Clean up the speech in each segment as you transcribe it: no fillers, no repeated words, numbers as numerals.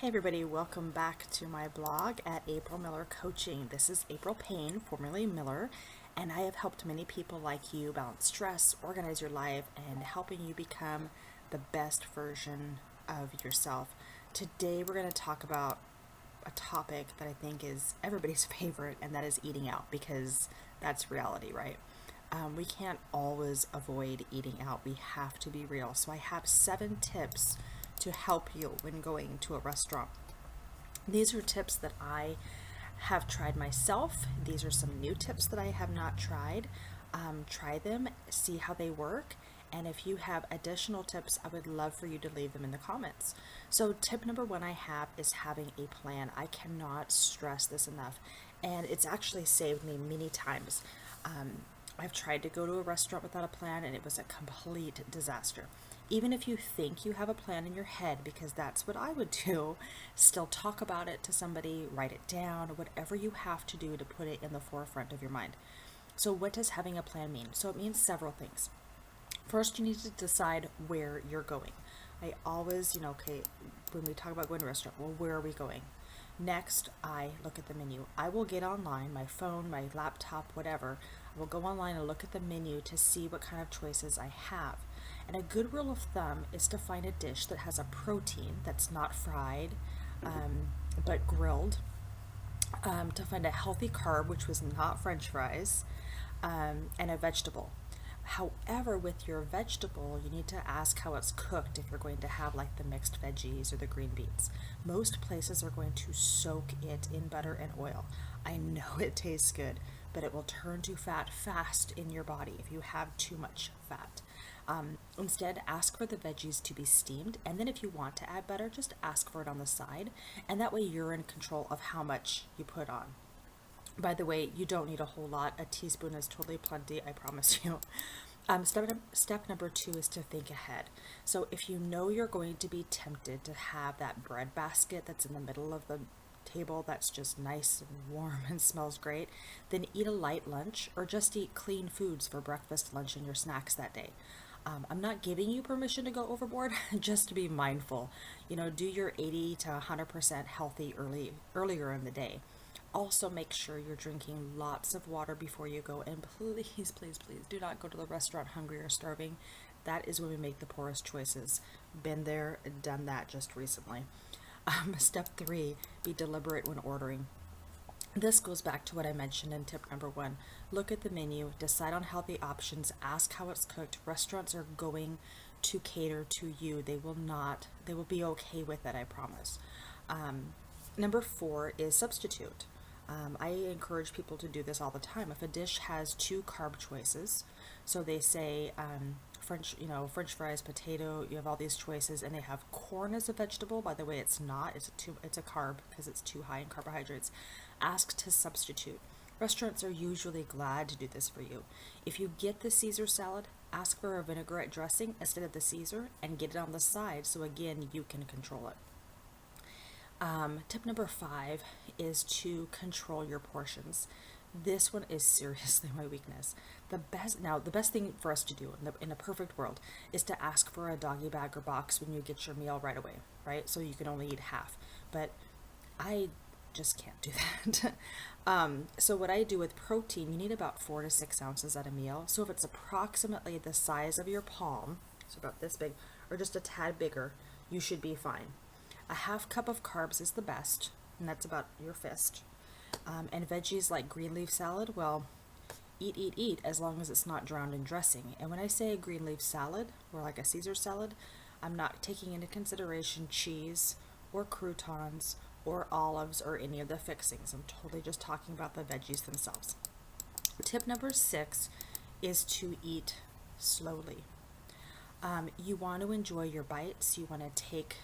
Hey everybody, welcome back to my blog at April Miller Coaching. This is April Payne, formerly Miller, and I have helped many people like you balance stress, organize your life, and helping you become the best version of yourself. Today we're going to talk about a topic that I think is everybody's favorite, and that is eating out, because that's reality, right? We can't always avoid eating out. We have to be real. So I have 7 tips to help you when going to a restaurant. These are tips that I have tried myself. These are some new tips that I have not tried. Try them, see how they work. And if you have additional tips, I would love for you to leave them in the comments. So tip number 1 I have is having a plan. I cannot stress this enough. And it's actually saved me many times. I've tried to go to a restaurant without a plan, and it was a complete disaster. Even if you think you have a plan in your head, because that's what I would do, still talk about it to somebody, write it down, whatever you have to do to put it in the forefront of your mind. So what does having a plan mean? So it means several things. First, you need to decide where you're going. I always, okay, when we talk about going to a restaurant, well, where are we going? Next, I look at the menu. I will get online, my phone, my laptop, whatever. I will go online and look at the menu to see what kind of choices I have. And a good rule of thumb is to find a dish that has a protein that's not fried, but grilled. To find a healthy carb, which was not French fries, and a vegetable. However, with your vegetable, you need to ask how it's cooked if you're going to have like the mixed veggies or the green beans. Most places are going to soak it in butter and oil. I know it tastes good, but it will turn to fat fast in your body if you have too much fat. Instead, ask for the veggies to be steamed, and then if you want to add butter, just ask for it on the side, and that way you're in control of how much you put on. By the way, you don't need a whole lot. A teaspoon is totally plenty, I promise you. Step number 2 is to think ahead. So if you know you're going to be tempted to have that bread basket that's in the middle of the table that's just nice and warm and smells great, then eat a light lunch or just eat clean foods for breakfast, lunch, and your snacks that day. I'm not giving you permission to go overboard, just to be mindful. Do your 80 to 100% healthy earlier in the day. Also, make sure you're drinking lots of water before you go, and please, please, please do not go to the restaurant hungry or starving. That is when we make the poorest choices. Been there, done that just recently. Step 3, be deliberate when ordering. This goes back to what I mentioned in tip number 1. Look at the menu, decide on healthy options, ask how it's cooked. Restaurants are going to cater to you. They will be okay with it, I promise. Number 4 is substitute. I encourage people to do this all the time. If a dish has 2 carb choices, so they say French fries, potato, you have all these choices, and they have corn as a vegetable. By the way, it's not. It's a carb because it's too high in carbohydrates. Ask to substitute. Restaurants are usually glad to do this for you. If you get the Caesar salad, ask for a vinaigrette dressing instead of the Caesar and get it on the side, so again, you can control it. Tip number 5 is to control your portions. This one is seriously my weakness. The best thing for us to do in a perfect world is to ask for a doggy bag or box when you get your meal right away, right? So you can only eat half. But I just can't do that. So what I do with protein, you need about 4 to 6 ounces at a meal. So if it's approximately the size of your palm, so about this big, or just a tad bigger, you should be fine. A half cup of carbs is the best, and that's about your fist. And veggies like green leaf salad, well, eat as long as it's not drowned in dressing. And when I say a green leaf salad, or like a Caesar salad, I'm not taking into consideration cheese or croutons or olives or any of the fixings. I'm totally just talking about the veggies themselves. Tip number 6 is to eat slowly. You want to enjoy your bites. You want to take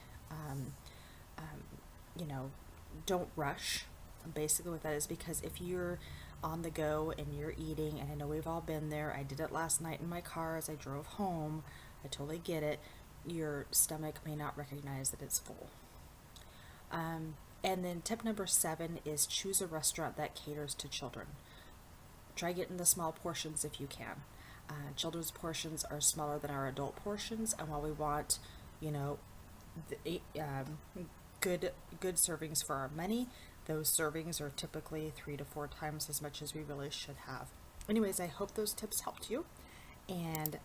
don't rush. Basically what that is, because if you're on the go and you're eating, and I know we've all been there, I did it last night in my car as I drove home, I totally get it, your stomach may not recognize that it's full. And then tip number 7 is choose a restaurant that caters to children. Try getting the small portions if you can. Children's portions are smaller than our adult portions, and while we want, good servings for our money. Those servings are typically 3 to 4 times as much as we really should have. Anyways, I hope those tips helped you, and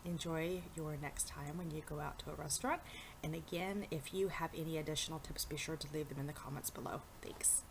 enjoy your next time when you go out to a restaurant. And again, if you have any additional tips, be sure to leave them in the comments below. Thanks.